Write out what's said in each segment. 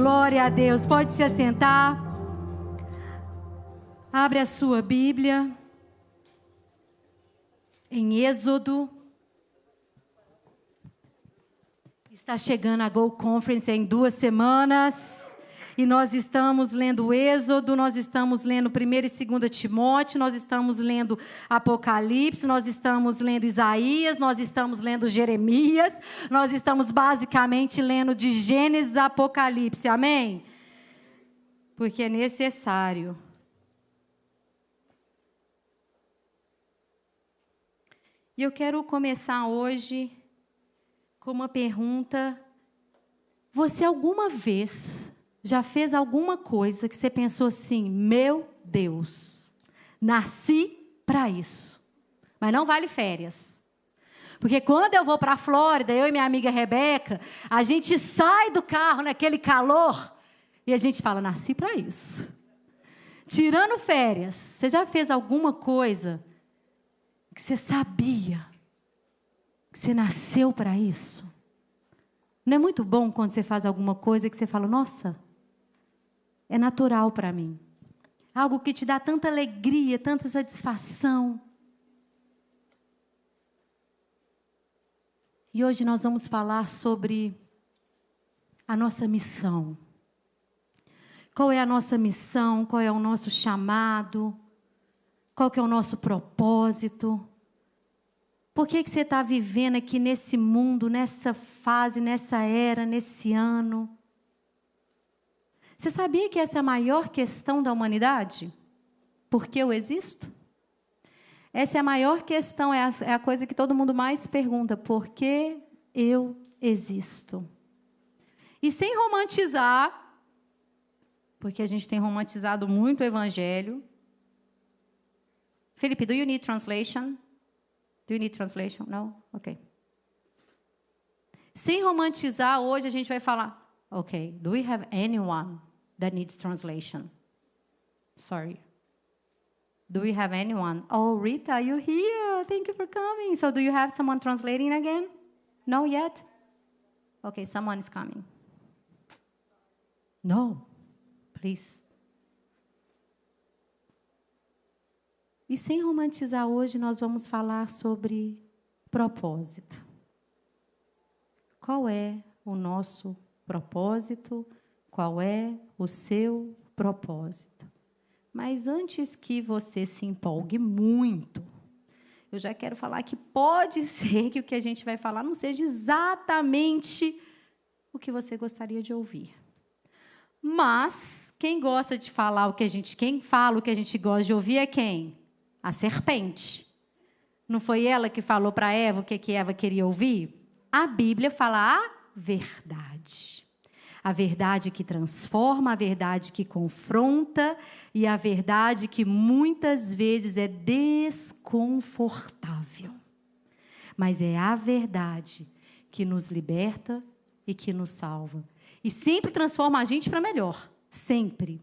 Glória a Deus. Pode se assentar. Abre a sua Bíblia. Em Êxodo. Está chegando a Go Conference em 2 semanas. E nós estamos lendo Êxodo, nós estamos lendo 1 e 2 Timóteo, nós estamos lendo Apocalipse, nós estamos lendo Isaías, nós estamos lendo Jeremias, nós estamos basicamente lendo de Gênesis a Apocalipse, amém? Porque é necessário. E eu quero começar hoje com uma pergunta. Você alguma vez já fez alguma coisa que você pensou assim, meu Deus, nasci para isso, mas não vale férias? Porque quando eu vou para a Flórida, eu e minha amiga Rebeca, a gente sai do carro naquele calor e a gente fala, nasci para isso. Tirando férias, você já fez alguma coisa que você sabia que você nasceu para isso? Não é muito bom quando você faz alguma coisa que você fala, nossa, é natural para mim. Algo que te dá tanta alegria, tanta satisfação. E hoje nós vamos falar sobre a nossa missão. Qual é a nossa missão? Qual é o nosso chamado? Qual que é o nosso propósito? Por que você está vivendo aqui nesse mundo, nessa fase, nessa era, nesse ano? Você sabia que essa é a maior questão da humanidade? Por que eu existo? Essa é a maior questão, é a coisa que todo mundo mais pergunta. Por que eu existo? E sem romantizar, porque a gente tem romantizado muito o Evangelho. Felipe, do you need translation? Do you need translation? No? Ok. Sem romantizar, hoje a gente vai falar, ok, do we have anyone that needs translation? Sorry. Do we have anyone? Oh, Rita, you're here. Thank you for coming. So do you have someone translating again? No yet? Okay, someone is coming. No, please. E sem romantizar hoje, nós vamos falar sobre propósito. Qual é o nosso propósito? Qual é o seu propósito? Mas antes que você se empolgue muito, eu já quero falar que pode ser que o que a gente vai falar não seja exatamente o que você gostaria de ouvir. Mas quem gosta de falar quem fala o que a gente gosta de ouvir é quem? A serpente. Não foi ela que falou para Eva o que Eva queria ouvir? A Bíblia fala a verdade. A verdade que transforma, a verdade que confronta e a verdade que muitas vezes é desconfortável. Mas é a verdade que nos liberta e que nos salva. E sempre transforma a gente para melhor. Sempre.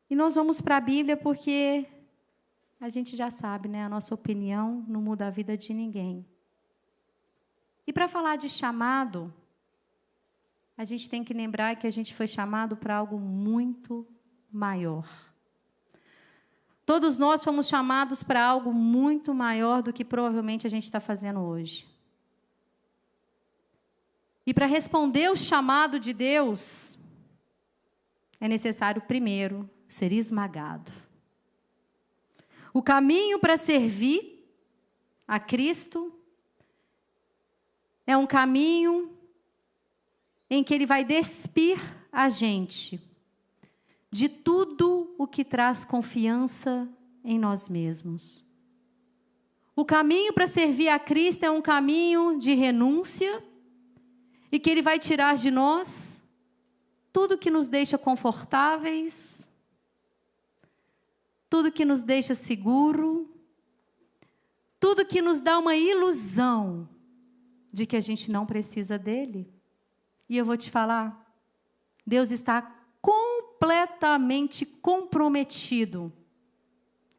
E nós vamos para a Bíblia porque a gente já sabe, né? A nossa opinião não muda a vida de ninguém. E para falar de chamado, a gente tem que lembrar que a gente foi chamado para algo muito maior. Todos nós fomos chamados para algo muito maior do que provavelmente a gente está fazendo hoje. E para responder o chamado de Deus, é necessário primeiro ser esmagado. O caminho para servir a Cristo é um caminho em que Ele vai despir a gente de tudo o que traz confiança em nós mesmos. O caminho para servir a Cristo é um caminho de renúncia e que Ele vai tirar de nós tudo que nos deixa confortáveis, tudo que nos deixa seguro, tudo que nos dá uma ilusão de que a gente não precisa dele. E eu vou te falar, Deus está completamente comprometido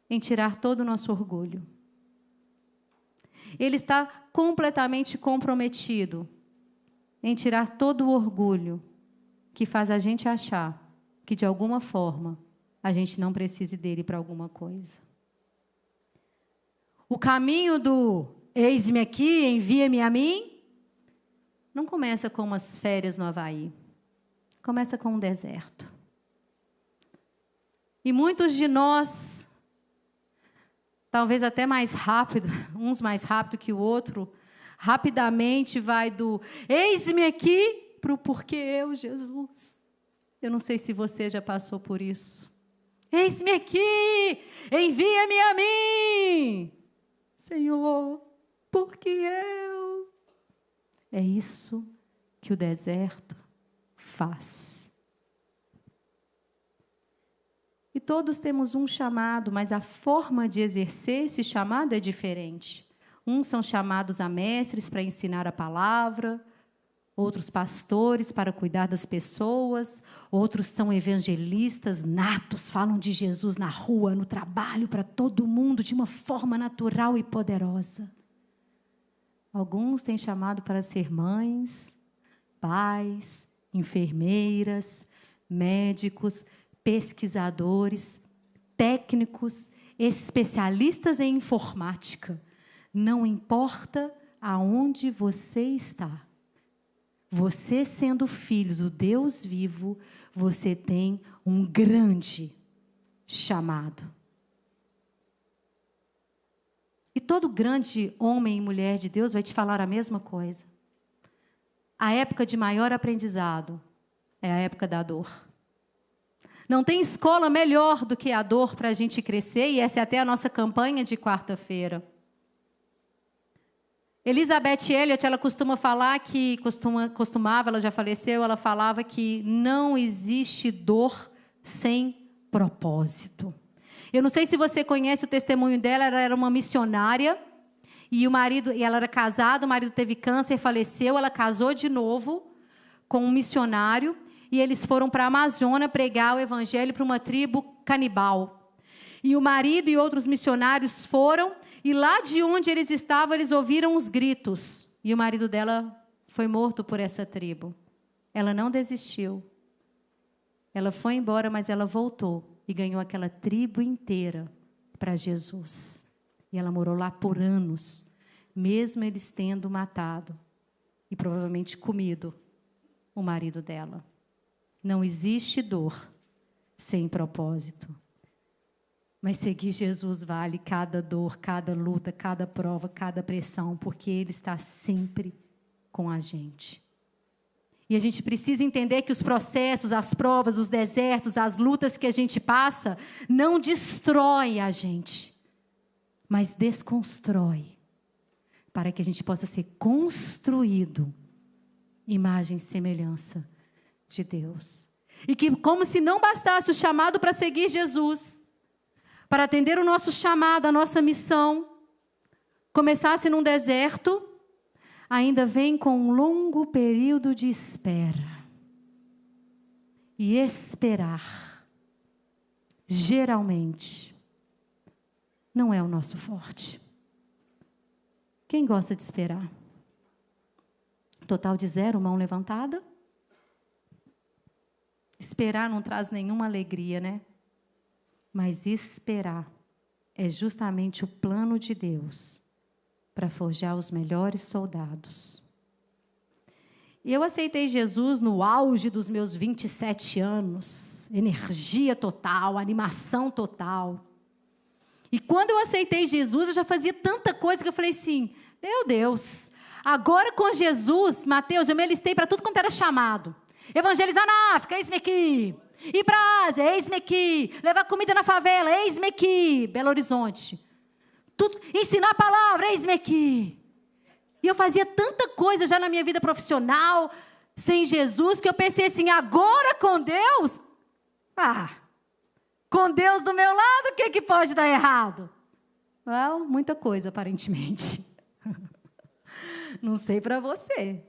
em tirar todo o nosso orgulho. Ele está completamente comprometido em tirar todo o orgulho que faz a gente achar que, de alguma forma, a gente não precise dele para alguma coisa. O caminho do eis-me aqui, envia-me a mim, não começa com umas férias no Havaí. Começa com um deserto. E muitos de nós, talvez até mais rápido, uns mais rápido que o outro, rapidamente vai do eis-me aqui para o porquê eu, Jesus. Eu não sei se você já passou por isso. Eis-me aqui, envia-me a mim. Senhor, porque eu? É isso que o deserto faz. E todos temos um chamado, mas a forma de exercer esse chamado é diferente. Uns são chamados a mestres para ensinar a palavra, outros pastores para cuidar das pessoas, outros são evangelistas natos, falam de Jesus na rua, no trabalho, para todo mundo, de uma forma natural e poderosa. Alguns têm chamado para ser mães, pais, enfermeiras, médicos, pesquisadores, técnicos, especialistas em informática. Não importa aonde você está. Você, sendo filho do Deus vivo, você tem um grande chamado. E todo grande homem e mulher de Deus vai te falar a mesma coisa. A época de maior aprendizado é a época da dor. Não tem escola melhor do que a dor para a gente crescer, e essa é até a nossa campanha de quarta-feira. Elizabeth Elliot, ela costuma falar que, costumava, ela já faleceu, ela falava que não existe dor sem propósito. Eu não sei se você conhece o testemunho dela, ela era uma missionária, e ela era casada, o marido teve câncer, faleceu, ela casou de novo com um missionário, e eles foram para a Amazônia pregar o evangelho para uma tribo canibal. E o marido e outros missionários foram, e lá de onde eles estavam, eles ouviram os gritos. E o marido dela foi morto por essa tribo. Ela não desistiu. Ela foi embora, mas ela voltou e ganhou aquela tribo inteira para Jesus. E ela morou lá por anos, mesmo eles tendo matado e provavelmente comido o marido dela. Não existe dor sem propósito. Mas seguir Jesus vale cada dor, cada luta, cada prova, cada pressão, porque Ele está sempre com a gente. E a gente precisa entender que os processos, as provas, os desertos, as lutas que a gente passa, não destrói a gente, mas desconstrói, para que a gente possa ser construído, imagem e semelhança de Deus. E que, como se não bastasse o chamado para seguir Jesus, para atender o nosso chamado, a nossa missão, começasse num deserto, ainda vem com um longo período de espera. E esperar, geralmente, não é o nosso forte. Quem gosta de esperar? Total de 0, mão levantada. Esperar não traz nenhuma alegria, né? Mas esperar é justamente o plano de Deus para forjar os melhores soldados. E eu aceitei Jesus no auge dos meus 27 anos, energia total, animação total. E quando eu aceitei Jesus, eu já fazia tanta coisa que eu falei assim, meu Deus, agora com Jesus, Mateus, eu me alistei para tudo quanto era chamado. Evangelizar na África, eis-me aqui. Ir para a Ásia, eis-me aqui. Levar comida na favela, eis-me aqui. Belo Horizonte. Tudo, ensinar a palavra, eis-me aqui. E eu fazia tanta coisa já na minha vida profissional, sem Jesus, que eu pensei assim, agora com Deus? Com Deus do meu lado, o que pode dar errado? Well, muita coisa, aparentemente. Não sei para você.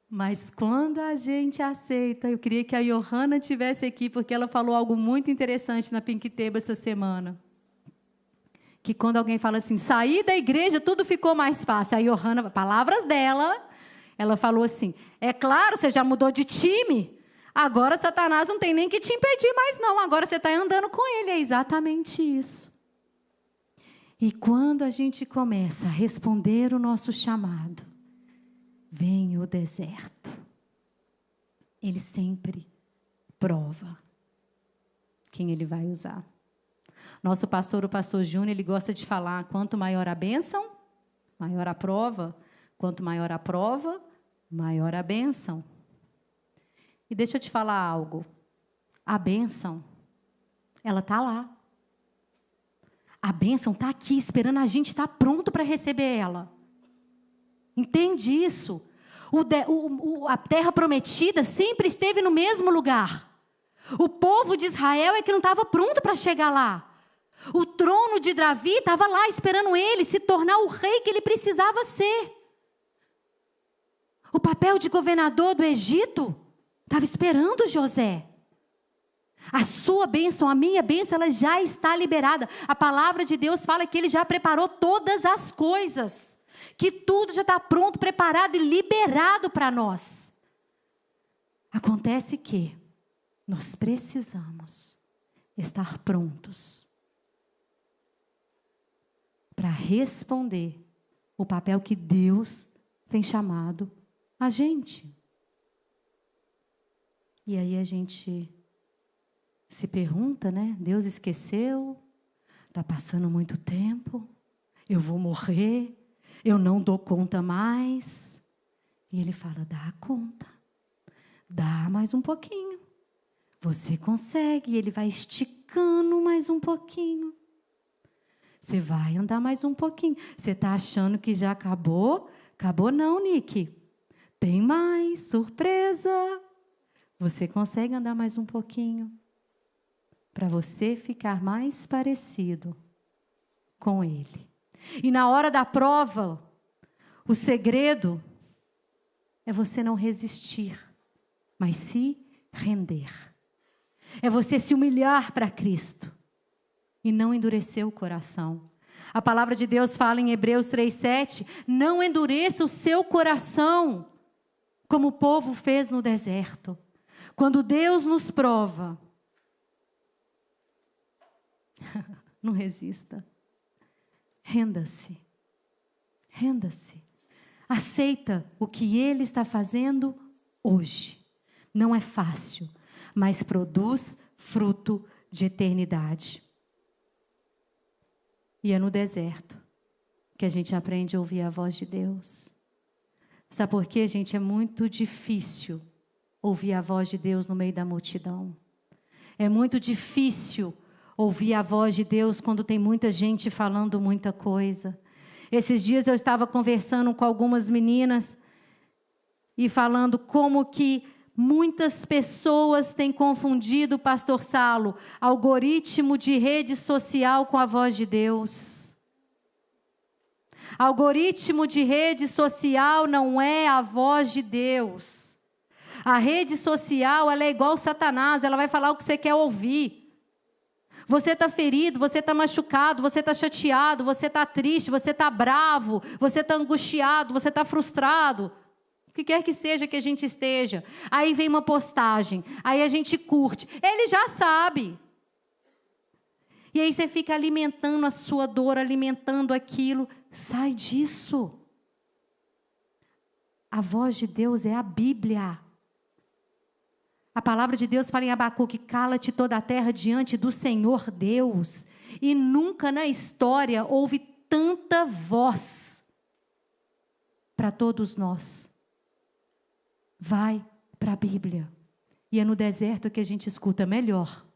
Mas quando a gente aceita, eu queria que a Johanna estivesse aqui, porque ela falou algo muito interessante na Pinquiteba essa semana. Que quando alguém fala assim, sair da igreja, tudo ficou mais fácil. A Johanna, palavras dela, ela falou assim, É claro, você já mudou de time. Agora Satanás não tem nem que te impedir mais não. Agora você está andando com ele. É exatamente isso. E quando a gente começa a responder o nosso chamado, vem o deserto. Ele sempre prova quem ele vai usar. Nosso pastor, o pastor Júnior, ele gosta de falar, quanto maior a bênção, maior a prova. Quanto maior a prova, maior a bênção. E deixa eu te falar algo. A bênção, ela está lá. A bênção está aqui, esperando a gente estar pronto para receber ela. Entende isso? A terra prometida sempre esteve no mesmo lugar. O povo de Israel é que não estava pronto para chegar lá. O trono de Davi estava lá esperando ele se tornar o rei que ele precisava ser. O papel de governador do Egito estava esperando José. A sua bênção, a minha bênção, ela já está liberada. A palavra de Deus fala que ele já preparou todas as coisas. Que tudo já está pronto, preparado e liberado para nós. Acontece que nós precisamos estar prontos para responder o papel que Deus tem chamado a gente. E aí a gente se pergunta, né? Deus esqueceu? Está passando muito tempo? Eu vou morrer? Eu não dou conta mais? E ele fala, dá conta. Dá mais um pouquinho. Você consegue. E ele vai esticando mais um pouquinho. Você vai andar mais um pouquinho. Você está achando que já acabou? Acabou não, Nick. Tem mais, surpresa. Você consegue andar mais um pouquinho. Para você ficar mais parecido com ele. E na hora da prova, o segredo é você não resistir, mas se render. É você se humilhar para Cristo e não endurecer o coração. A palavra de Deus fala em Hebreus 3:7, não endureça o seu coração, como o povo fez no deserto. Quando Deus nos prova, não resista. Renda-se. Renda-se. Aceita o que Ele está fazendo hoje. Não é fácil, mas produz fruto de eternidade. E é no deserto que a gente aprende a ouvir a voz de Deus. Sabe por quê, gente? É muito difícil ouvir a voz de Deus no meio da multidão. É muito difícil ouvir a voz de Deus quando tem muita gente falando muita coisa. Esses dias eu estava conversando com algumas meninas e falando como que muitas pessoas têm confundido, pastor Saulo, algoritmo de rede social com a voz de Deus. Algoritmo de rede social não é a voz de Deus. A rede social, ela é igual Satanás, ela vai falar o que você quer ouvir. Você está ferido, você está machucado, você está chateado, você está triste, você está bravo, você está angustiado, você está frustrado. O que quer que seja que a gente esteja. Aí vem uma postagem, aí a gente curte. Ele já sabe. E aí você fica alimentando a sua dor, alimentando aquilo. Sai disso. A voz de Deus é a Bíblia. A palavra de Deus fala em Abacuque, cala-te toda a terra diante do Senhor Deus. E nunca na história houve tanta voz para todos nós. Vai para a Bíblia. E é no deserto que a gente escuta melhor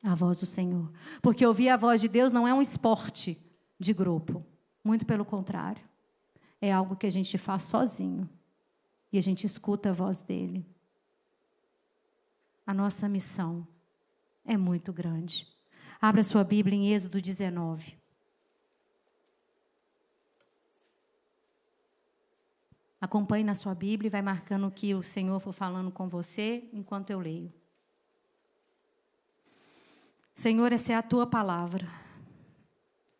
a voz do Senhor. Porque ouvir a voz de Deus não é um esporte de grupo. Muito pelo contrário. É algo que a gente faz sozinho. E a gente escuta a voz dele. A nossa missão é muito grande. Abra sua Bíblia em Êxodo 19. Acompanhe na sua Bíblia e vai marcando o que o Senhor for falando com você enquanto eu leio. Senhor, essa é a tua palavra.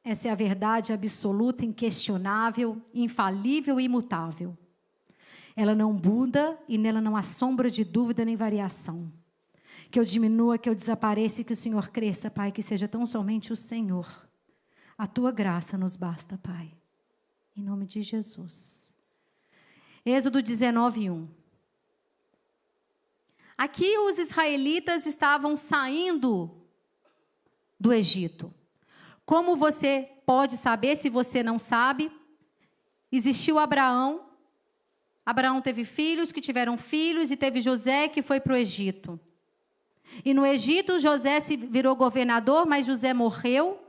Essa é a verdade absoluta, inquestionável, infalível e imutável. Ela não muda e nela não há sombra de dúvida nem variação. Que eu diminua, que eu desapareça e que o Senhor cresça, Pai, que seja tão somente o Senhor. A tua graça nos basta, Pai. Em nome de Jesus. Êxodo 19:1. Aqui os israelitas estavam saindo do Egito. Como você pode saber, se você não sabe, existiu Abraão. Abraão teve filhos que tiveram filhos e teve José que foi para o Egito. E no Egito José se virou governador, mas José morreu.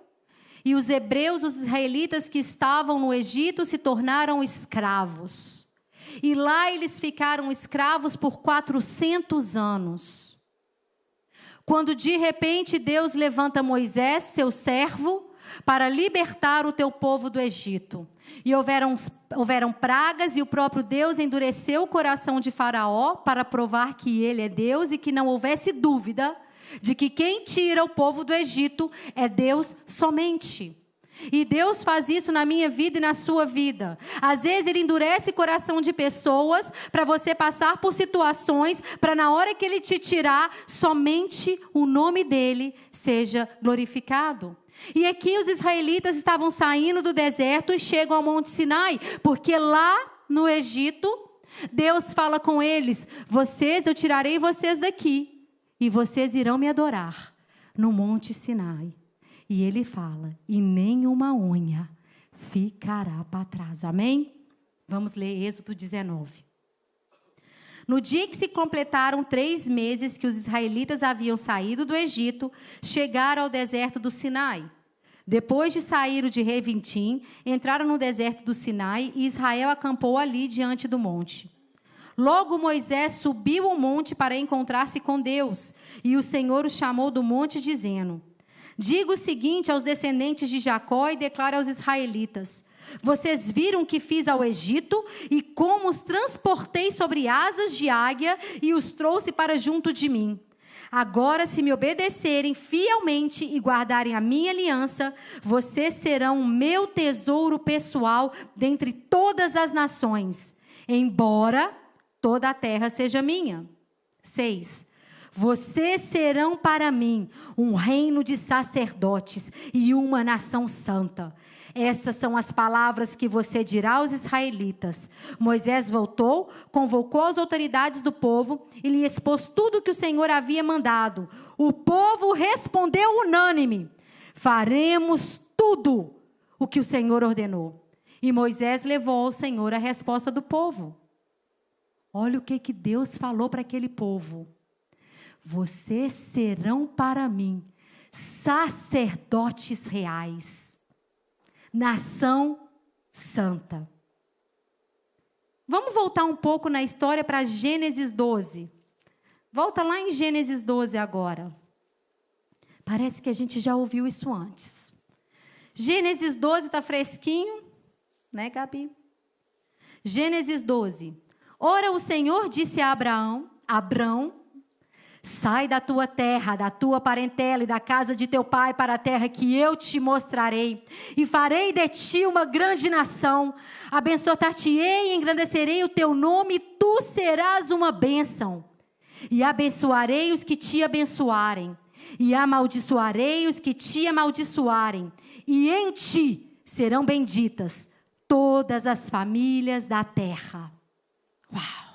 E os hebreus, os israelitas que estavam no Egito se tornaram escravos. E lá eles ficaram escravos por 400 anos. Quando de repente Deus levanta Moisés, seu servo, para libertar o teu povo do Egito. E houveram pragas e o próprio Deus endureceu o coração de Faraó para provar que ele é Deus e que não houvesse dúvida de que quem tira o povo do Egito é Deus somente. E Deus faz isso na minha vida e na sua vida. Às vezes Ele endurece o coração de pessoas para você passar por situações, para na hora que Ele te tirar, somente o nome dEle seja glorificado. E aqui os israelitas estavam saindo do deserto e chegam ao Monte Sinai, porque lá no Egito, Deus fala com eles: eu tirarei vocês daqui e vocês irão me adorar no Monte Sinai. E ele fala: e nenhuma unha ficará para trás. Amém? Vamos ler Êxodo 19. No dia que se completaram 3 meses que os israelitas haviam saído do Egito, chegaram ao deserto do Sinai. Depois de sair de Revintim, entraram no deserto do Sinai e Israel acampou ali diante do monte. Logo Moisés subiu o monte para encontrar-se com Deus, e o Senhor o chamou do monte, dizendo: diga o seguinte aos descendentes de Jacó e declare aos israelitas: vocês viram o que fiz ao Egito e como os transportei sobre asas de águia e os trouxe para junto de mim. Agora, se me obedecerem fielmente e guardarem a minha aliança, vocês serão o meu tesouro pessoal dentre todas as nações, embora toda a terra seja minha. 6. Vocês serão para mim um reino de sacerdotes e uma nação santa. Essas são as palavras que você dirá aos israelitas. Moisés voltou, convocou as autoridades do povo e lhe expôs tudo o que o Senhor havia mandado. O povo respondeu unânime: faremos tudo o que o Senhor ordenou. E Moisés levou ao Senhor a resposta do povo. Olha o que Deus falou para aquele povo: vocês serão para mim sacerdotes reais, nação santa. Vamos voltar um pouco na história para Gênesis 12. Volta lá em Gênesis 12 agora. Parece que a gente já ouviu isso antes. Gênesis 12 está fresquinho, né, Gabi? Gênesis 12. Ora, o Senhor disse a Abrão: sai da tua terra, da tua parentela e da casa de teu pai para a terra que eu te mostrarei. E farei de ti uma grande nação. Abençoar-te-ei e engrandecerei o teu nome, e tu serás uma bênção. E abençoarei os que te abençoarem, e amaldiçoarei os que te amaldiçoarem. E em ti serão benditas todas as famílias da terra. Uau!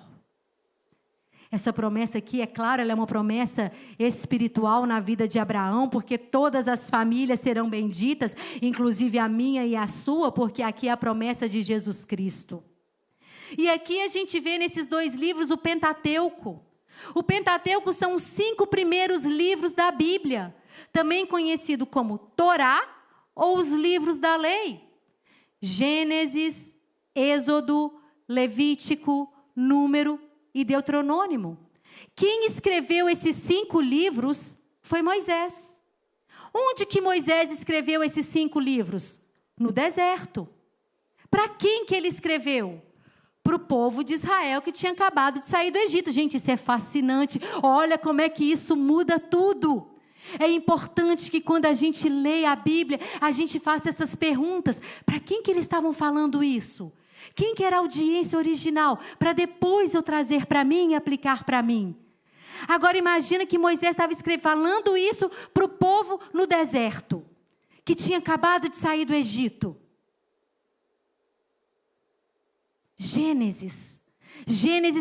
Essa promessa aqui, é claro, ela é uma promessa espiritual na vida de Abraão, porque todas as famílias serão benditas, inclusive a minha e a sua, porque aqui é a promessa de Jesus Cristo. E aqui a gente vê nesses 2 livros o Pentateuco. O Pentateuco são os 5 primeiros livros da Bíblia, também conhecido como Torá ou os livros da lei. Gênesis, Êxodo, Levítico, Número e Deuteronômio. Quem escreveu esses 5 livros foi Moisés. Onde que Moisés escreveu esses 5 livros? No deserto. Para quem que ele escreveu? Para o povo de Israel que tinha acabado de sair do Egito. Gente, isso é fascinante. Olha como é que isso muda tudo. É importante que quando a gente lê a Bíblia, a gente faça essas perguntas. Para quem que eles estavam falando isso? Quem quer a audiência original? Para depois eu trazer para mim e aplicar para mim. Agora imagina que Moisés estava falando isso para o povo no deserto, que tinha acabado de sair do Egito. Gênesis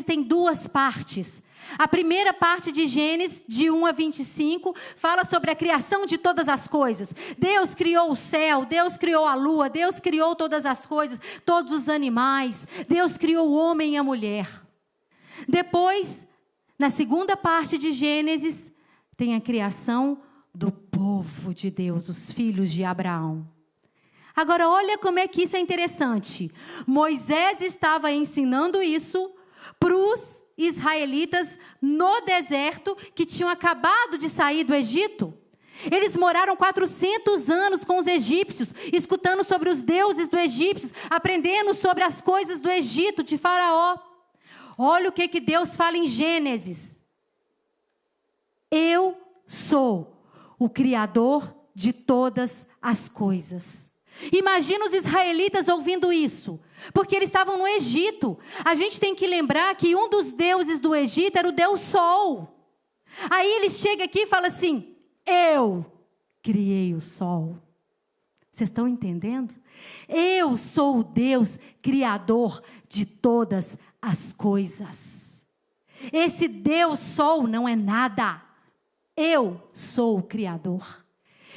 tem 2 partes. A primeira parte de Gênesis, de 1 a 25, fala sobre a criação de todas as coisas. Deus criou o céu, Deus criou a lua, Deus criou todas as coisas, todos os animais. Deus criou o homem e a mulher. Depois, na segunda parte de Gênesis, tem a criação do povo de Deus, os filhos de Abraão. Agora, olha como é que isso é interessante. Moisés estava ensinando isso para os israelitas no deserto que tinham acabado de sair do Egito. Eles moraram 400 anos com os egípcios, escutando sobre os deuses do Egito, aprendendo sobre as coisas do Egito, de Faraó. Olha o que Deus fala em Gênesis. Eu sou o Criador de todas as coisas. Imagina os israelitas ouvindo isso, porque eles estavam no Egito. A gente tem que lembrar que um dos deuses do Egito era o Deus Sol. Aí ele chega aqui e fala assim: eu criei o sol. Vocês estão entendendo? Eu sou o Deus criador de todas as coisas. Esse Deus Sol não é nada. Eu sou o Criador.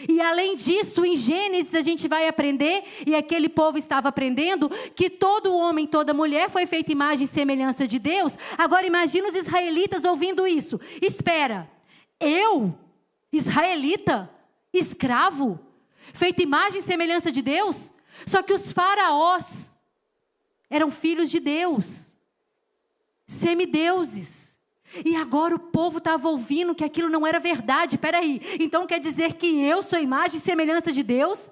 E além disso, em Gênesis a gente vai aprender, e aquele povo estava aprendendo, que todo homem, toda mulher foi feita imagem e semelhança de Deus. Agora imagina os israelitas ouvindo isso. Espera, eu, israelita, escravo, feito imagem e semelhança de Deus? Só que os faraós eram filhos de Deus, semideuses. E agora o povo estava ouvindo que aquilo não era verdade. Peraí, então quer dizer que eu sou imagem e semelhança de Deus?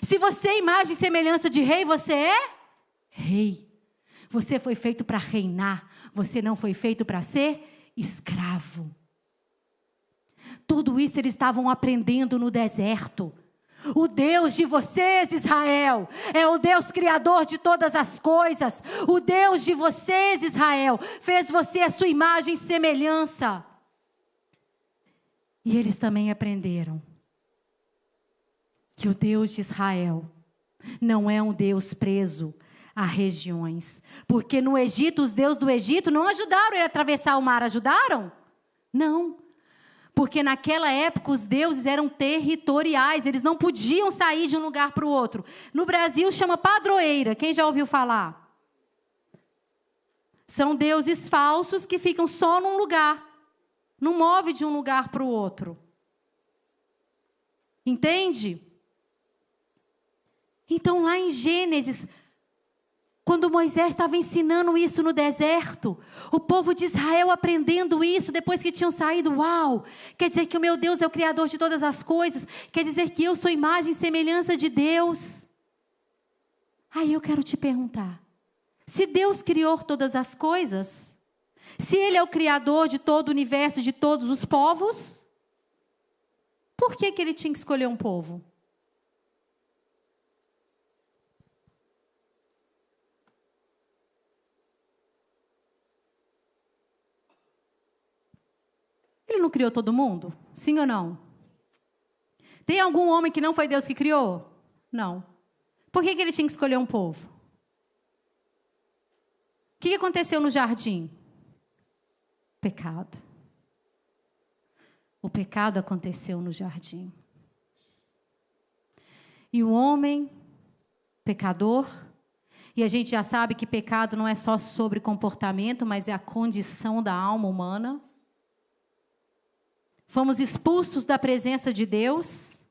Se você é imagem e semelhança de rei, você é rei. Você foi feito para reinar. Você não foi feito para ser escravo. Tudo isso eles estavam aprendendo no deserto. O Deus de vocês, Israel, é o Deus criador de todas as coisas. O Deus de vocês, Israel, fez você a sua imagem e semelhança. E eles também aprenderam que o Deus de Israel não é um Deus preso a regiões. Porque no Egito, os deuses do Egito não ajudaram ele a atravessar o mar, ajudaram? Não. Porque naquela época os deuses eram territoriais, eles não podiam sair de um lugar para o outro. No Brasil chama padroeira, quem já ouviu falar? São deuses falsos que ficam só num lugar, não move de um lugar para o outro. Entende? Então lá em Gênesis, quando Moisés estava ensinando isso no deserto, o povo de Israel aprendendo isso, depois que tinham saído, uau, quer dizer que o meu Deus é o Criador de todas as coisas, quer dizer que eu sou imagem e semelhança de Deus. Aí eu quero te perguntar, se Deus criou todas as coisas, se Ele é o Criador de todo o universo, de todos os povos, por que Ele tinha que escolher um povo? Ele não criou todo mundo? Sim ou não? Tem algum homem que não foi Deus que criou? Não. Por que ele tinha que escolher um povo? O que aconteceu no jardim? Pecado. O pecado aconteceu no jardim. E o homem, pecador, e a gente já sabe que pecado não é só sobre comportamento, mas é a condição da alma humana. Fomos expulsos da presença de Deus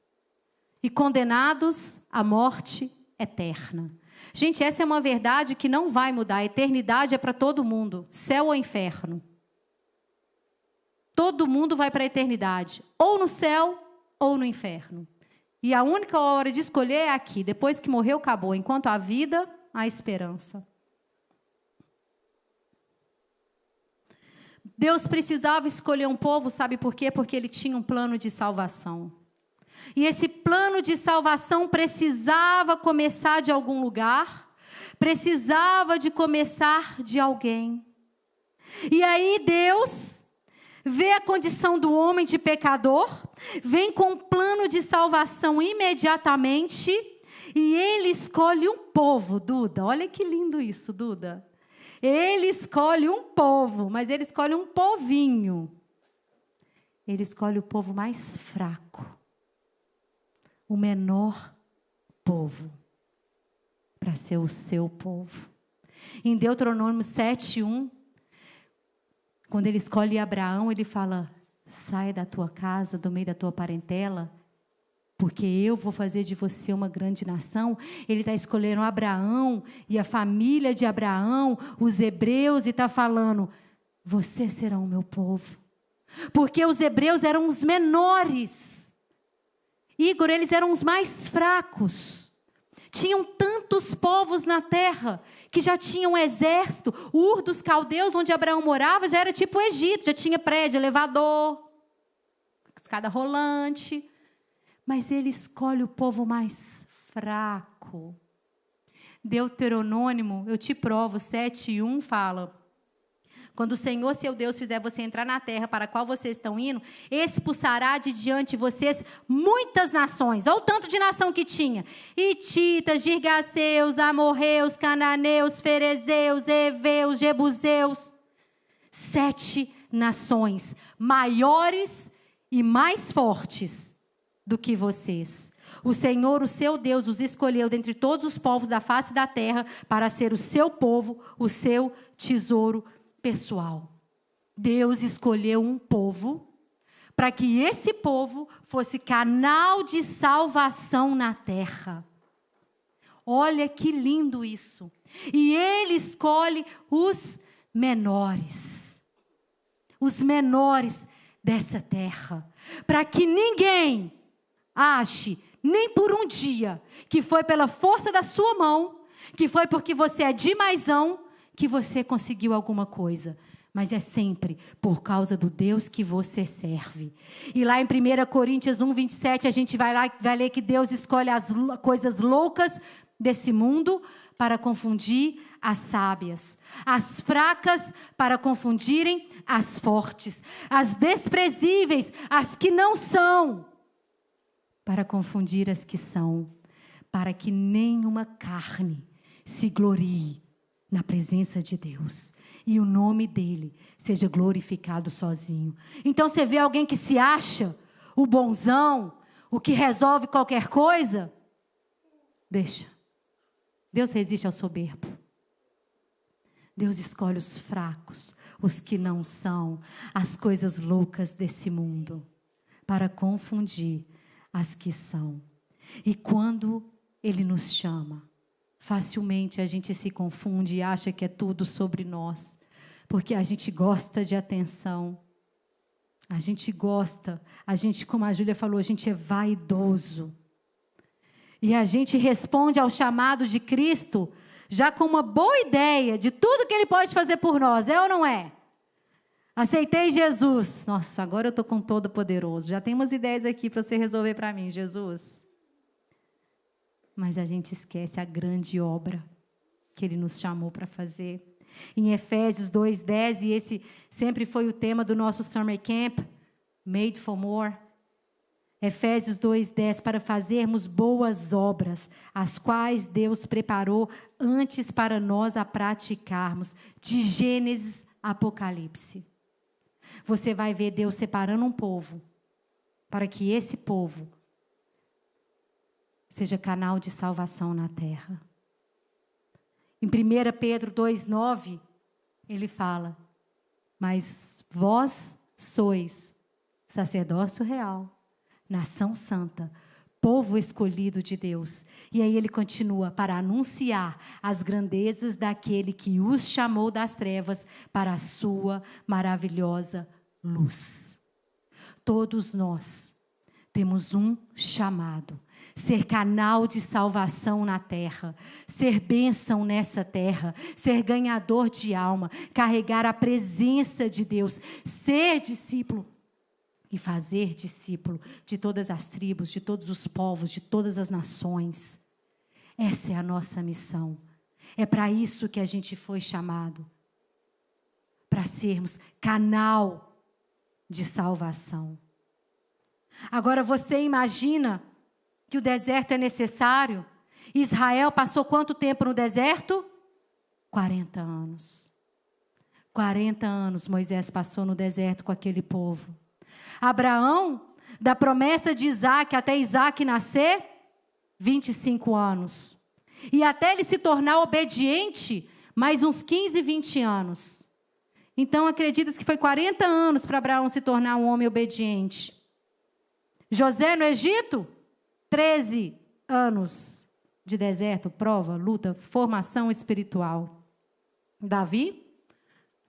e condenados à morte eterna. Gente, essa é uma verdade que não vai mudar. A eternidade é para todo mundo, céu ou inferno. Todo mundo vai para a eternidade, ou no céu ou no inferno. E a única hora de escolher é aqui. Depois que morreu, acabou. Enquanto há vida, há esperança. Deus precisava escolher um povo, sabe por quê? Porque Ele tinha um plano de salvação. E esse plano de salvação precisava começar de algum lugar, precisava de começar de alguém. E aí Deus vê a condição do homem de pecador, vem com um plano de salvação imediatamente, e ele escolhe um povo, Duda. Olha que lindo isso, Duda. Ele escolhe um povo, mas ele escolhe um povinho. Ele escolhe o povo mais fraco, o menor povo, para ser o seu povo. Em Deuteronômio 7:1, quando ele escolhe Abraão, ele fala: sai da tua casa, do meio da tua parentela, porque eu vou fazer de você uma grande nação. Ele está escolhendo Abraão e a família de Abraão, os hebreus, e está falando: vocês serão o meu povo. Porque os hebreus eram os menores. Igor, eles eram os mais fracos. Tinham tantos povos na terra que já tinham um exército. Ur dos Caldeus, onde Abraão morava, já era tipo o Egito. Já tinha prédio, elevador, escada rolante. Mas ele escolhe o povo mais fraco. Deuteronômio, eu te provo, 7:1 fala: quando o Senhor, seu Deus, fizer você entrar na terra para a qual vocês estão indo, expulsará de diante de vocês muitas nações. Olha o tanto de nação que tinha: hititas, girgaceus, amorreus, cananeus, ferezeus, heveus, jebuseus. 7 nações maiores e mais fortes do que vocês. O Senhor, o seu Deus, os escolheu dentre todos os povos da face da terra para ser o seu povo, o seu tesouro pessoal. Deus escolheu um povo para que esse povo fosse canal de salvação na terra. Olha que lindo isso. E ele escolhe os menores dessa terra, para que ninguém ache, nem por um dia, que foi pela força da sua mão, que foi porque você é demais,ão, que você conseguiu alguma coisa. Mas é sempre por causa do Deus que você serve. E lá em 1 Coríntios 1:27, a gente vai ler que Deus escolhe as coisas loucas desse mundo para confundir as sábias, as fracas para confundirem as fortes, as desprezíveis, as que não são, para confundir as que são, para que nenhuma carne se glorie na presença de Deus e o nome dele seja glorificado sozinho. Então você vê alguém que se acha o bonzão, o que resolve qualquer coisa, deixa. Deus resiste ao soberbo. Deus escolhe os fracos, os que não são, as coisas loucas desse mundo, para confundir as que são. E quando ele nos chama, facilmente a gente se confunde e acha que é tudo sobre nós, porque a gente gosta de atenção, a gente, como a Júlia falou, a gente é vaidoso. E a gente responde ao chamado de Cristo já com uma boa ideia de tudo que ele pode fazer por nós, é ou não é? Aceitei Jesus. Nossa, agora eu estou com Todo-Poderoso. Já tem umas ideias aqui para você resolver para mim, Jesus. Mas a gente esquece a grande obra que ele nos chamou para fazer. Em Efésios 2:10, e esse sempre foi o tema do nosso Summer Camp, Made for More. Efésios 2:10, para fazermos boas obras, as quais Deus preparou antes para nós a praticarmos, de Gênesis a Apocalipse. Você vai ver Deus separando um povo, para que esse povo seja canal de salvação na terra. Em 1 Pedro 2:9, ele fala: mas vós sois sacerdócio real, nação santa, povo escolhido de Deus. E aí ele continua: para anunciar as grandezas daquele que os chamou das trevas para a sua maravilhosa luz. Todos nós temos um chamado: ser canal de salvação na terra, ser bênção nessa terra, ser ganhador de alma, carregar a presença de Deus, ser discípulo e fazer discípulo de todas as tribos, de todos os povos, de todas as nações. Essa é a nossa missão. É para isso que a gente foi chamado. Para sermos canal de salvação. Agora você imagina que o deserto é necessário? Israel passou quanto tempo no deserto? 40 anos. 40 anos Moisés passou no deserto com aquele povo. Abraão, da promessa de Isaac até Isaac nascer, 25 anos. E até ele se tornar obediente, mais uns 15, 20 anos. Então acredita-se que foi 40 anos para Abraão se tornar um homem obediente. José no Egito, 13 anos de deserto, prova, luta, formação espiritual. Davi,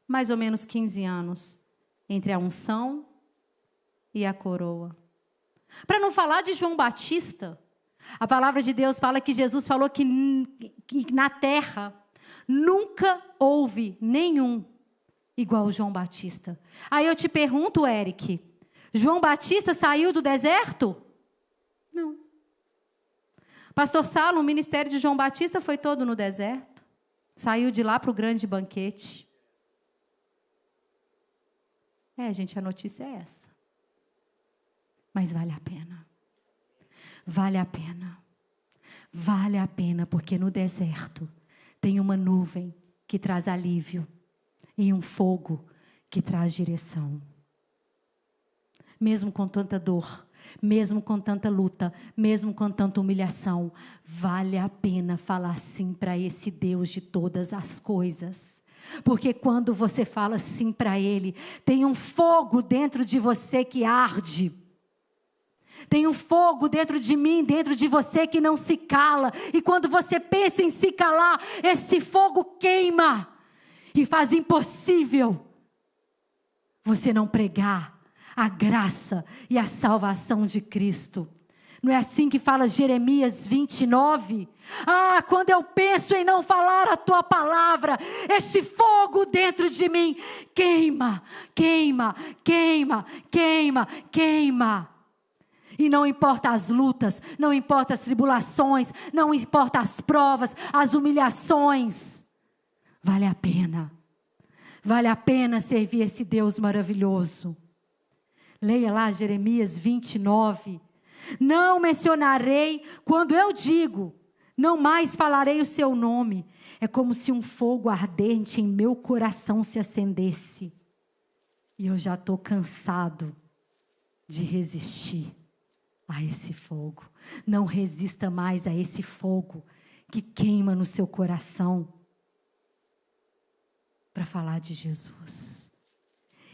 mais ou menos 15 anos, entre a unção e a coroa. Para não falar de João Batista, a palavra de Deus fala que Jesus falou que na terra nunca houve nenhum igual João Batista. Aí eu te pergunto, Eric, João Batista saiu do deserto? Não. Pastor Saulo, o ministério de João Batista foi todo no deserto. Saiu de lá para o grande banquete. Gente, a notícia é essa. Mas vale a pena. Vale a pena. Vale a pena, porque no deserto tem uma nuvem que traz alívio e um fogo que traz direção. Mesmo com tanta dor, mesmo com tanta luta, mesmo com tanta humilhação, vale a pena falar sim para esse Deus de todas as coisas. Porque quando você fala sim para Ele, tem um fogo dentro de você que arde. Tem um fogo dentro de mim, dentro de você que não se cala. E quando você pensa em se calar, esse fogo queima e faz impossível você não pregar a graça e a salvação de Cristo. Não é assim que fala Jeremias 29? Quando eu penso em não falar a tua palavra, esse fogo dentro de mim queima, queima, queima, queima, queima. E não importa as lutas, não importa as tribulações, não importa as provas, as humilhações. Vale a pena. Vale a pena servir esse Deus maravilhoso. Leia lá Jeremias 29. Não mencionarei quando eu digo, não mais falarei o seu nome. É como se um fogo ardente em meu coração se acendesse. E eu já estou cansado de resistir a esse fogo. Não resista mais a esse fogo que queima no seu coração para falar de Jesus.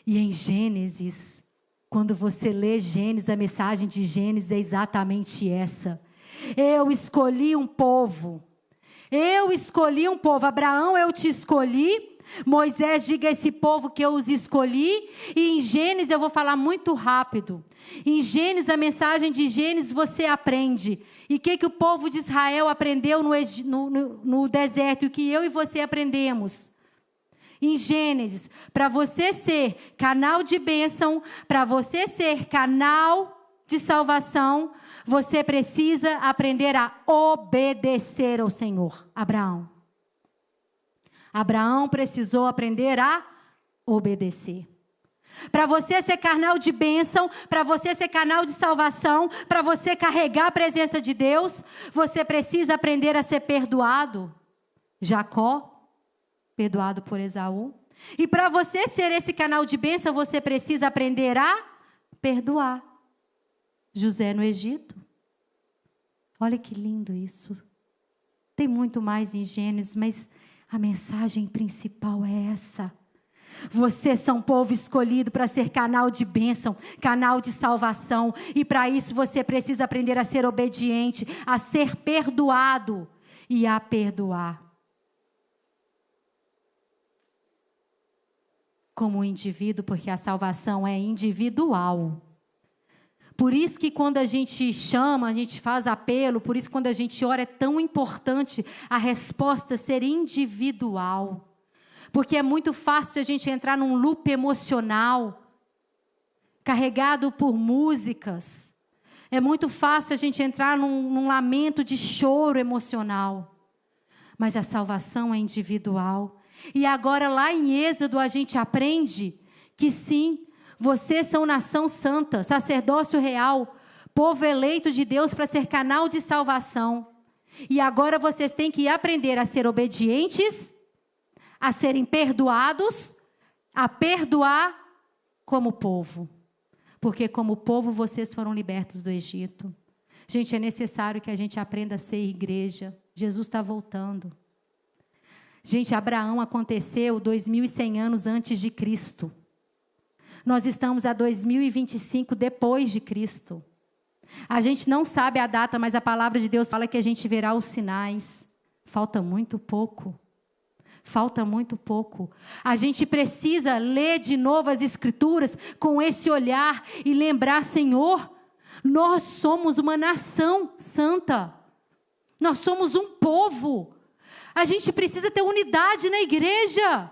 E em Gênesis, quando você lê Gênesis, a mensagem de Gênesis é exatamente essa. Eu escolhi um povo. Eu escolhi um povo. Abraão, eu te escolhi. Moisés, diga a esse povo que eu os escolhi. E em Gênesis, eu vou falar muito rápido. Em Gênesis, a mensagem de Gênesis, você aprende. E o que o povo de Israel aprendeu no deserto? E o que eu e você aprendemos? Em Gênesis, para você ser canal de bênção, para você ser canal de salvação, você precisa aprender a obedecer ao Senhor. Abraão precisou aprender a obedecer. Para você ser canal de bênção, para você ser canal de salvação, para você carregar a presença de Deus, você precisa aprender a ser perdoado. Jacó, perdoado por Esaú. E para você ser esse canal de bênção, você precisa aprender a perdoar. José no Egito. Olha que lindo isso. Tem muito mais em Gênesis, mas a mensagem principal é essa. Vocês são povo escolhido para ser canal de bênção, canal de salvação. E para isso você precisa aprender a ser obediente, a ser perdoado e a perdoar. Como indivíduo, porque a salvação é individual. Por isso que quando a gente chama, a gente faz apelo, por isso que quando a gente ora é tão importante a resposta ser individual. Porque é muito fácil a gente entrar num loop emocional, carregado por músicas. É muito fácil a gente entrar num lamento de choro emocional. mas a salvação é individual. E agora lá em Êxodo a gente aprende que sim, vocês são nação santa, sacerdócio real, povo eleito de Deus para ser canal de salvação. E agora vocês têm que aprender a ser obedientes, a serem perdoados, a perdoar como povo. Porque como povo vocês foram libertos do Egito. Gente, é necessário que a gente aprenda a ser igreja. Jesus está voltando. Gente, Abraão aconteceu 2100 anos antes de Cristo. Nós estamos a 2025 depois de Cristo. A gente não sabe a data, mas a palavra de Deus fala que a gente verá os sinais. Falta muito pouco. Falta muito pouco. A gente precisa ler de novo as Escrituras com esse olhar e lembrar, Senhor, nós somos uma nação santa. Nós somos um povo. A gente precisa ter unidade na igreja.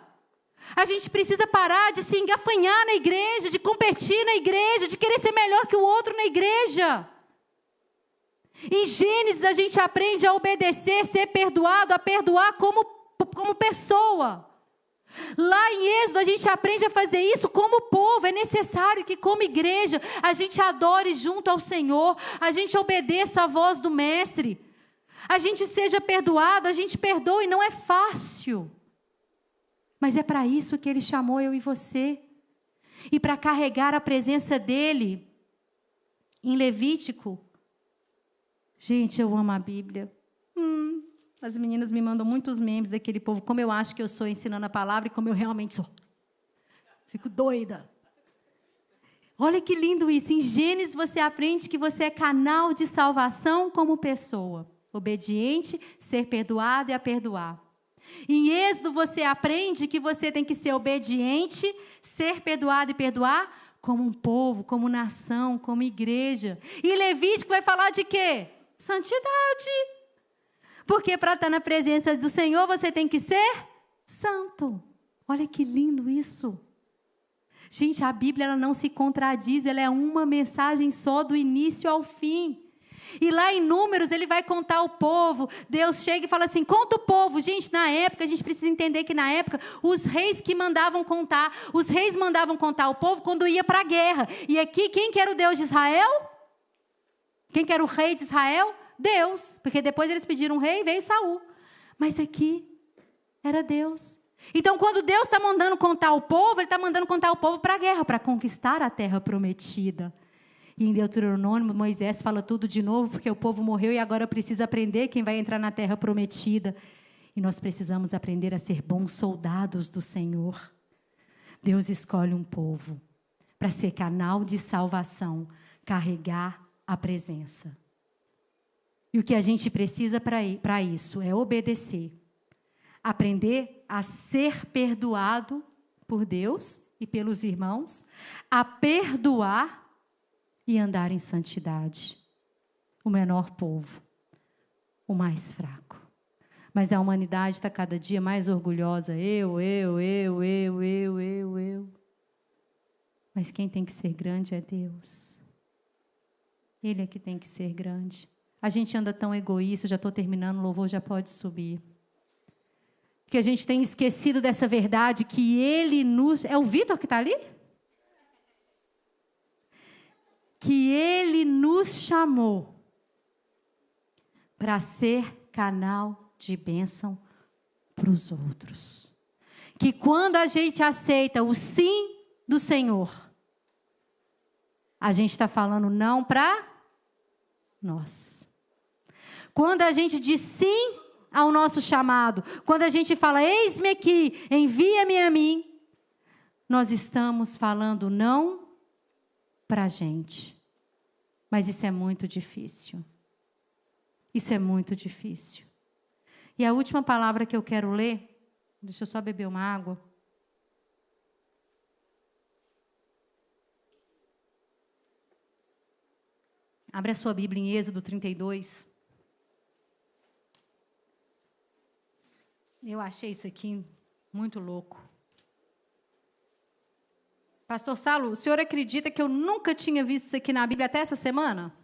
A gente precisa parar de se engafanhar na igreja, de competir na igreja, de querer ser melhor que o outro na igreja. Em Gênesis a gente aprende a obedecer, ser perdoado, a perdoar como pessoa. Lá em Êxodo a gente aprende a fazer isso como povo. É necessário que como igreja a gente adore junto ao Senhor, a gente obedeça a voz do Mestre, a gente seja perdoado, a gente perdoe. Não é fácil, mas é para isso que Ele chamou eu e você. E para carregar a presença dEle. Em Levítico, gente, eu amo a Bíblia. As meninas me mandam muitos memes daquele povo, como eu acho que eu sou ensinando a palavra e como eu realmente sou. Fico doida. Olha que lindo isso. Em Gênesis você aprende que você é canal de salvação como pessoa. Obediente, ser perdoado e a perdoar. Em Êxodo você aprende que você tem que ser obediente, ser perdoado e perdoar como um povo, como nação, como igreja. E Levítico vai falar de quê? Santidade. Porque para estar na presença do Senhor, você tem que ser santo. Olha que lindo isso. Gente, a Bíblia ela não se contradiz, ela é uma mensagem só do início ao fim. E lá em Números, ele vai contar o povo. Deus chega e fala assim, conta o povo. Gente, na época, a gente precisa entender que na época, os reis que mandavam contar, os reis mandavam contar o povo quando ia para a guerra. E aqui, quem que era o Deus de Israel? Quem que era o rei de Israel? Deus, porque depois eles pediram um rei e veio Saul. Mas aqui era Deus. Então, quando Deus está mandando contar o povo, Ele está mandando contar o povo para a guerra, para conquistar a terra prometida. E em Deuteronômio, Moisés fala tudo de novo, porque o povo morreu e agora precisa aprender quem vai entrar na terra prometida. E nós precisamos aprender a ser bons soldados do Senhor. Deus escolhe um povo para ser canal de salvação, carregar a presença. E o que a gente precisa para isso é obedecer. Aprender a ser perdoado por Deus e pelos irmãos, a perdoar e andar em santidade. O menor povo, o mais fraco. Mas a humanidade está cada dia mais orgulhosa. Eu. Mas quem tem que ser grande é Deus. Ele é que tem que ser grande. A gente anda tão egoísta, já estou terminando, o louvor já pode subir. Que a gente tem esquecido dessa verdade que Ele nos... É o Vitor que está ali? Que Ele nos chamou para ser canal de bênção para os outros. Que quando a gente aceita o sim do Senhor, a gente está falando não para nós. Quando a gente diz sim ao nosso chamado, quando a gente fala, eis-me aqui, envia-me a mim, nós estamos falando não para a gente. Mas isso é muito difícil. Isso é muito difícil. E a última palavra que eu quero ler, deixa eu só beber uma água. Abre a sua Bíblia em Êxodo 32. Eu achei isso aqui muito louco. Pastor Saulo, o senhor acredita que eu nunca tinha visto isso aqui na Bíblia até essa semana?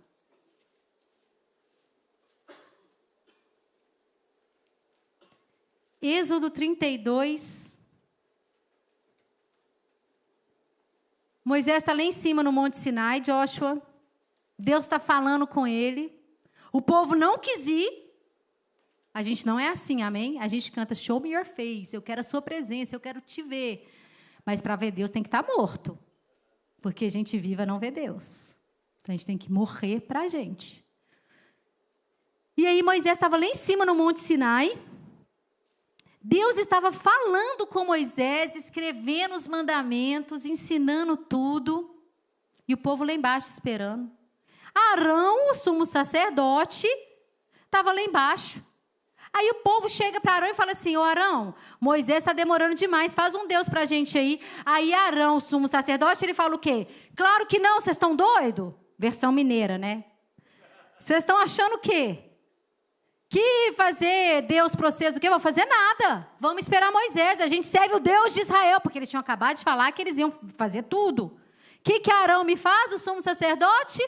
Êxodo 32. Moisés está lá em cima no Monte Sinai, Joshua. Deus está falando com ele. O povo não quis ir. A gente não é assim, amém? A gente canta show me your face. Eu quero a sua presença, eu quero te ver. Mas para ver Deus tem que estar morto. Porque gente viva não vê Deus. Então a gente tem que morrer para a gente. E aí Moisés estava lá em cima no Monte Sinai. Deus estava falando com Moisés, escrevendo os mandamentos, ensinando tudo. E o povo lá embaixo esperando. Arão, o sumo sacerdote, estava lá embaixo. Aí o povo chega para Arão e fala assim: ô Arão, Moisés está demorando demais, faz um Deus para a gente aí. Aí Arão, o sumo sacerdote, ele fala o quê? Claro que não, vocês estão doidos? Versão mineira, né? Vocês estão achando o quê? Que fazer Deus para vocês o quê? Vou fazer nada. Vamos esperar Moisés. A gente serve o Deus de Israel. Porque eles tinham acabado de falar que eles iam fazer tudo. O que Arão me faz, o sumo sacerdote?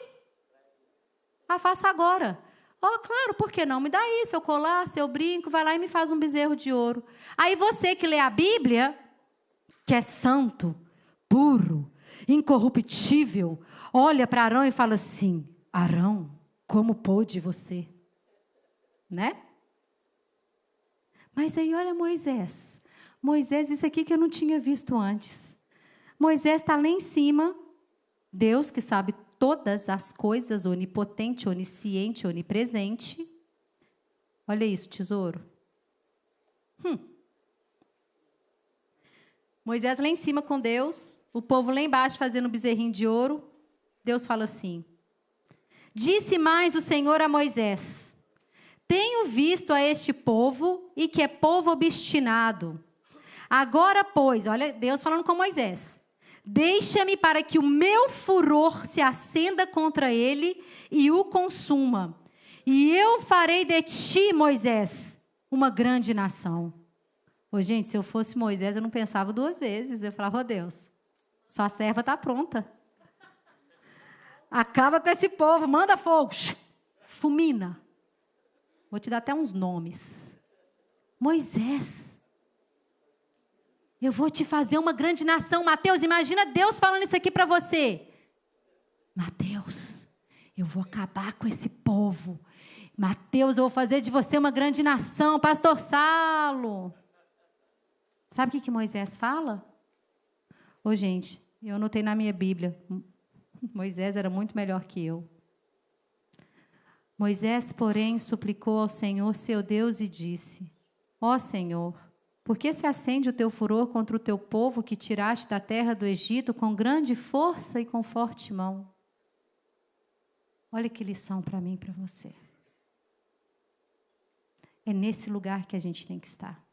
Faça agora. Claro, por que não? Me dá aí seu colar, seu brinco. Vai lá e me faz um bezerro de ouro. Aí você que lê a Bíblia, que é santo, puro, incorruptível, olha para Arão e fala assim: Arão, como pôde você? Né? Mas aí olha Moisés. Moisés, isso aqui que eu não tinha visto antes. Moisés está lá em cima. Deus que sabe todas as coisas, onipotente, onisciente, onipresente. Olha isso, tesouro. Moisés lá em cima com Deus. O povo lá embaixo fazendo bezerrinho de ouro. Deus fala assim: disse mais o Senhor a Moisés: tenho visto a este povo, e que é povo obstinado. Agora, pois, olha Deus falando com Moisés: deixa-me para que o meu furor se acenda contra ele e o consuma. E eu farei de ti, Moisés, uma grande nação. Gente, se eu fosse Moisés, eu não pensava duas vezes. Eu falava: Deus, sua serva está pronta. Acaba com esse povo, manda fogo, fulmina. Vou te dar até uns nomes. Moisés, eu vou te fazer uma grande nação. Mateus, imagina Deus falando isso aqui para você. Mateus, eu vou acabar com esse povo. Mateus, eu vou fazer de você uma grande nação. Pastor Salo. Sabe o que Moisés fala? Gente, eu anotei na minha Bíblia. Moisés era muito melhor que eu. Moisés, porém, suplicou ao Senhor, seu Deus, e disse: ó Senhor, por que se acende o teu furor contra o teu povo que tiraste da terra do Egito com grande força e com forte mão? Olha que lição para mim e para você. É nesse lugar que a gente tem que estar.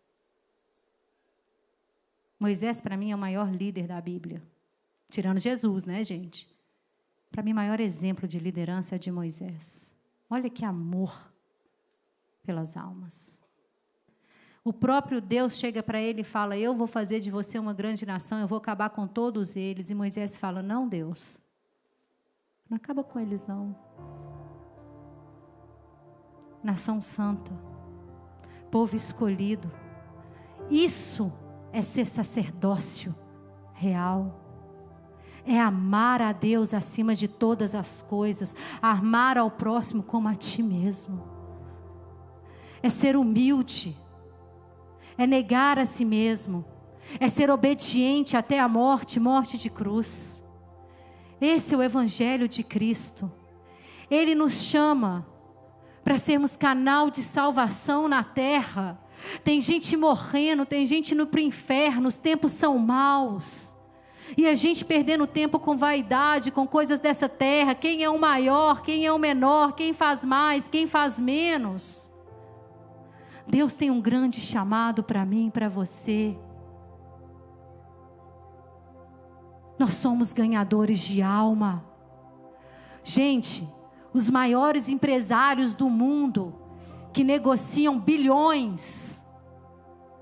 Moisés, para mim, é o maior líder da Bíblia. Tirando Jesus, né, gente? Para mim, o maior exemplo de liderança é de Moisés. Olha que amor pelas almas. O próprio Deus chega para ele e fala: eu vou fazer de você uma grande nação, eu vou acabar com todos eles. E Moisés fala: não, Deus, não acaba com eles, não. Nação santa, povo escolhido. Isso é ser sacerdócio real. É amar a Deus acima de todas as coisas. Amar ao próximo como a ti mesmo. É ser humilde. É negar a si mesmo. É ser obediente até a morte, morte de cruz. Esse é o Evangelho de Cristo. Ele nos chama para sermos canal de salvação na terra. Tem gente morrendo, tem gente indo para o inferno, os tempos são maus. E a gente perdendo tempo com vaidade, com coisas dessa terra. Quem é o maior, quem é o menor, quem faz mais, quem faz menos. Deus tem um grande chamado para mim e para você. Nós somos ganhadores de alma. Gente, os maiores empresários do mundo, que negociam bilhões,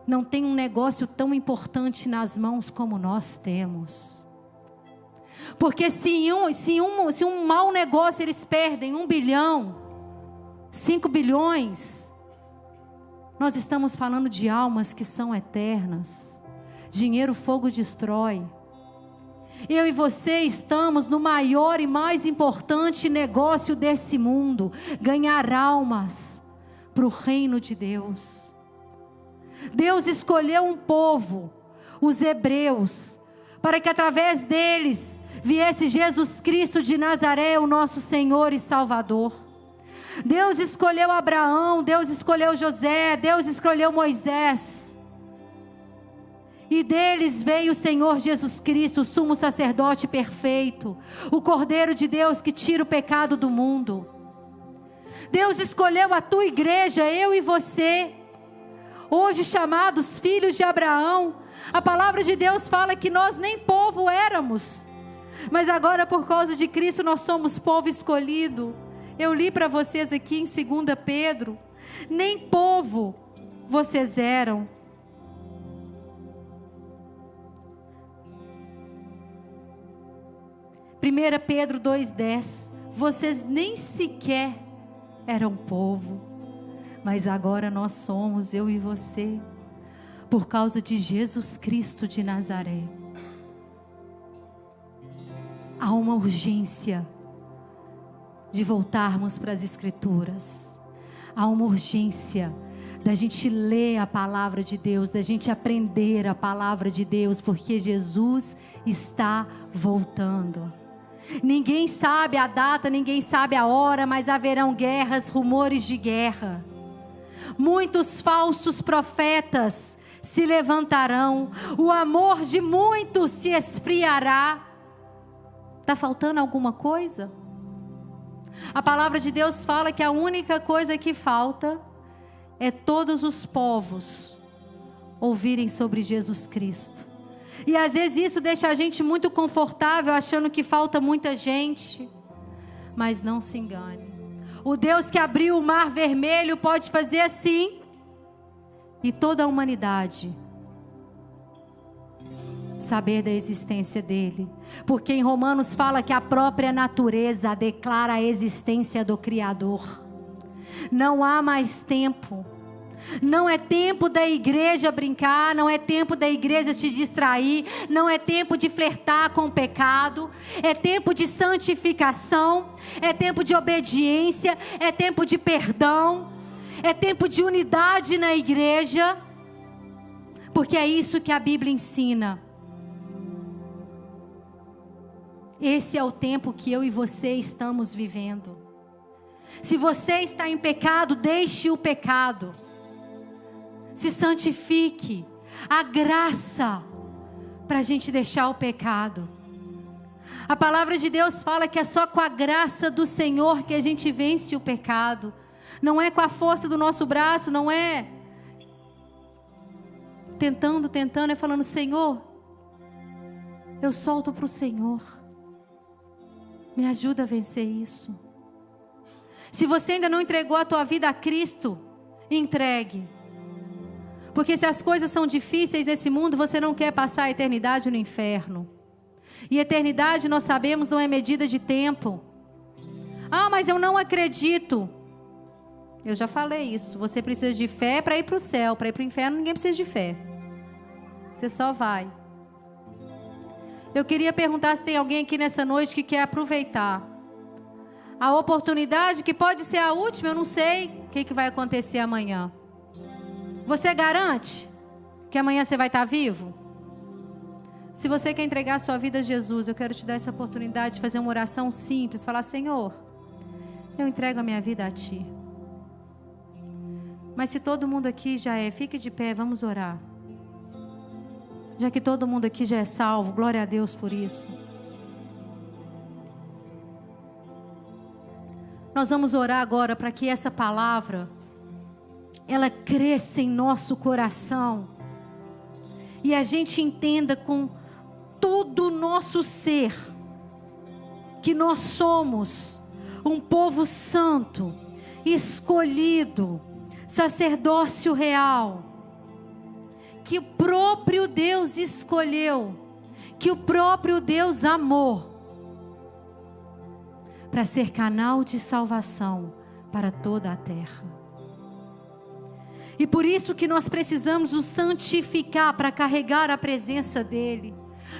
não tem um negócio tão importante nas mãos como nós temos. Porque se um mau negócio eles perdem 1 bilhão, 5 bilhões, Nós estamos falando de almas que são eternas. Dinheiro, fogo destrói. Eu e você estamos no maior e mais importante negócio desse mundo: ganhar almas para o reino de Deus. Deus escolheu um povo, os hebreus, para que através deles viesse Jesus Cristo de Nazaré, o nosso Senhor e Salvador. Deus escolheu Abraão, Deus escolheu José, Deus escolheu Moisés. E deles veio o Senhor Jesus Cristo, o sumo sacerdote perfeito, o Cordeiro de Deus que tira o pecado do mundo. Deus escolheu a tua igreja, eu e você, hoje chamados filhos de Abraão. A palavra de Deus fala que nós nem povo éramos, mas agora por causa de Cristo nós somos povo escolhido. Eu li para vocês aqui em 2 Pedro, nem povo vocês eram. 1 Pedro 2,10, vocês nem sequer eram povo, mas agora nós somos, eu e você, por causa de Jesus Cristo de Nazaré. Há uma urgência de voltarmos para as Escrituras. Há uma urgência da gente ler a palavra de Deus, da gente aprender a palavra de Deus, porque Jesus está voltando. Ninguém sabe a data, ninguém sabe a hora, mas haverão guerras, rumores de guerra. Muitos falsos profetas se levantarão, o amor de muitos se esfriará. Está faltando alguma coisa? A palavra de Deus fala que a única coisa que falta é todos os povos ouvirem sobre Jesus Cristo. E às vezes isso deixa a gente muito confortável, achando que falta muita gente. Mas não se engane. O Deus que abriu o mar vermelho pode fazer assim, e toda a humanidade saber da existência dele. Porque em Romanos fala que a própria natureza declara a existência do Criador. Não há mais tempo. Não é tempo da igreja brincar, não é tempo da igreja te distrair, não é tempo de flertar com o pecado, é tempo de santificação, é tempo de obediência, é tempo de perdão, é tempo de unidade na igreja, porque é isso que a Bíblia ensina. Esse é o tempo que eu e você estamos vivendo. Se você está em pecado, deixe o pecado. Se santifique. A graça para a gente deixar o pecado. A palavra de Deus fala que é só com a graça do Senhor que a gente vence o pecado. Não é com a força do nosso braço, não é tentando, é falando: Senhor, eu solto para o Senhor. Me ajuda a vencer isso. Se você ainda não entregou a tua vida a Cristo, entregue. Porque se as coisas são difíceis nesse mundo, você não quer passar a eternidade no inferno. E eternidade, nós sabemos, não é medida de tempo. Ah, mas eu não acredito. Eu já falei isso. Você precisa de fé para ir para o céu. Para ir para o inferno, ninguém precisa de fé. Você só vai. Eu queria perguntar se tem alguém aqui nessa noite que quer aproveitar a oportunidade, que pode ser a última, eu não sei o que vai acontecer amanhã. Você garante que amanhã você vai estar vivo? Se você quer entregar a sua vida a Jesus, eu quero te dar essa oportunidade de fazer uma oração simples. Falar: Senhor, eu entrego a minha vida a Ti. Mas se todo mundo aqui já é, fique de pé, vamos orar. Já que todo mundo aqui já é salvo, glória a Deus por isso. Nós vamos orar agora para que essa palavra ela cresça em nosso coração e a gente entenda com todo o nosso ser que nós somos um povo santo, escolhido, sacerdócio real, que o próprio Deus escolheu, que o próprio Deus amou, para ser canal de salvação para toda a terra. E por isso que nós precisamos nos santificar para carregar a presença dEle.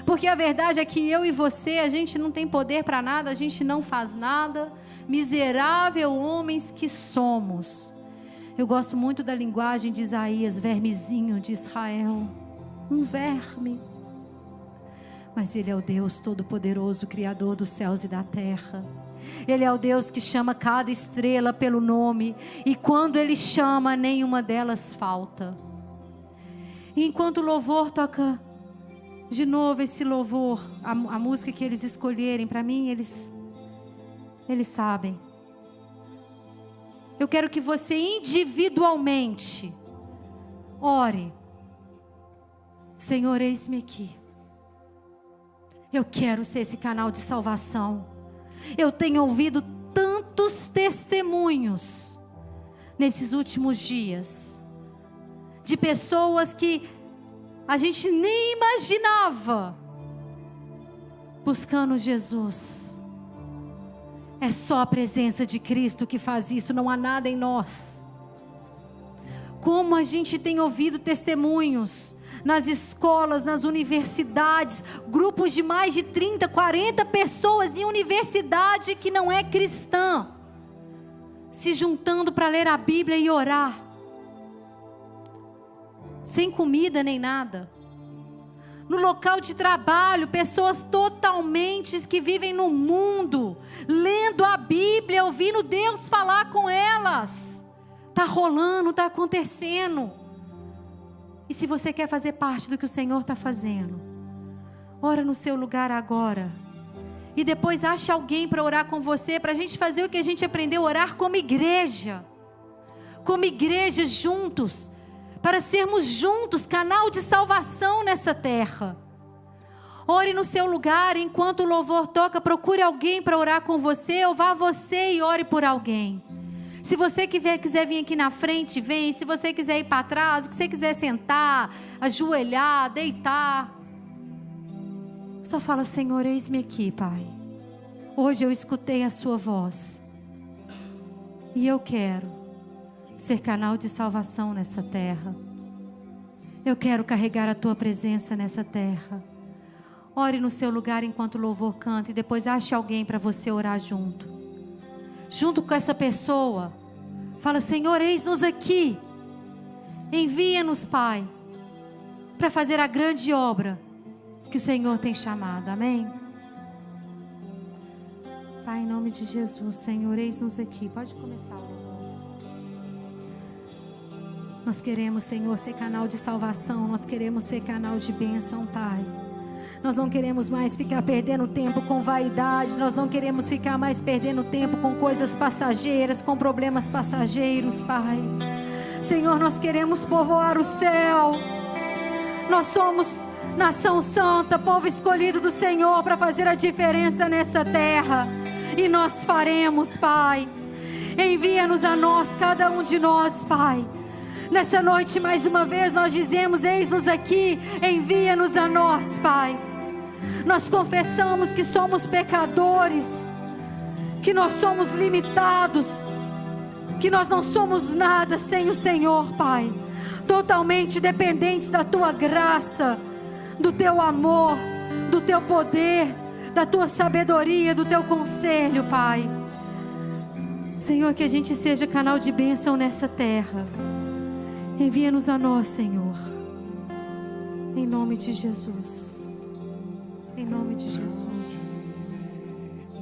Porque a verdade é que eu e você, a gente não tem poder para nada, a gente não faz nada. Miserável homens que somos. Eu gosto muito da linguagem de Isaías, vermezinho de Israel. Um verme. Mas Ele é o Deus Todo-Poderoso, Criador dos céus e da terra. Ele é o Deus que chama cada estrela pelo nome. E quando Ele chama, nenhuma delas falta. E enquanto o louvor toca de novo esse louvor, a música que eles escolherem, para mim, eles sabem. Eu quero que você individualmente ore. Senhor, eis-me aqui. Eu quero ser esse canal de salvação. Eu tenho ouvido tantos testemunhos nesses últimos dias de pessoas que a gente nem imaginava buscando Jesus. É só a presença de Cristo que faz isso, não há nada em nós. Como a gente tem ouvido testemunhos nas escolas, nas universidades, grupos de mais de 30, 40 pessoas em universidade que não é cristã, se juntando para ler a Bíblia e orar, sem comida nem nada. No local de trabalho, pessoas totalmente que vivem no mundo, lendo a Bíblia, ouvindo Deus falar com elas. Está rolando, está acontecendo. E se você quer fazer parte do que o Senhor está fazendo, ora no seu lugar agora. E depois ache alguém para orar com você, para a gente fazer o que a gente aprendeu, orar como igreja. Como igreja juntos. Para sermos juntos, canal de salvação nessa terra. Ore no seu lugar, enquanto o louvor toca, procure alguém para orar com você, ou vá você e ore por alguém. Se você quiser vir aqui na frente, vem. Se você quiser ir para trás, se você quiser sentar, ajoelhar, deitar. Só fala, Senhor, eis-me aqui, Pai. Hoje eu escutei a sua voz. E eu quero ser canal de salvação nessa terra. Eu quero carregar a tua presença nessa terra. Ore no seu lugar enquanto o louvor canta e depois ache alguém para você orar junto. Junto com essa pessoa, fala, Senhor, eis-nos aqui. Envia-nos, Pai, para fazer a grande obra que o Senhor tem chamado. Amém? Pai, em nome de Jesus, Senhor, eis-nos aqui. Pode começar, louvor. Nós queremos, Senhor, ser canal de salvação. Nós queremos ser canal de bênção, Pai. Nós não queremos mais ficar perdendo tempo com vaidade. Nós não queremos ficar mais perdendo tempo com coisas passageiras, com problemas passageiros, Pai. Senhor, nós queremos povoar o céu. Nós somos nação santa, povo escolhido do Senhor para fazer a diferença nessa terra. E nós faremos, Pai. Envia-nos a nós, cada um de nós, Pai. Nessa noite, mais uma vez, nós dizemos, eis-nos aqui, envia-nos a nós, Pai. Nós confessamos que somos pecadores, que nós somos limitados, que nós não somos nada sem o Senhor, Pai. Totalmente dependentes da Tua graça, do Teu amor, do Teu poder, da Tua sabedoria, do Teu conselho, Pai. Senhor, que a gente seja canal de bênção nessa terra. Envia-nos a nós, Senhor. Em nome de Jesus. Em nome de Jesus.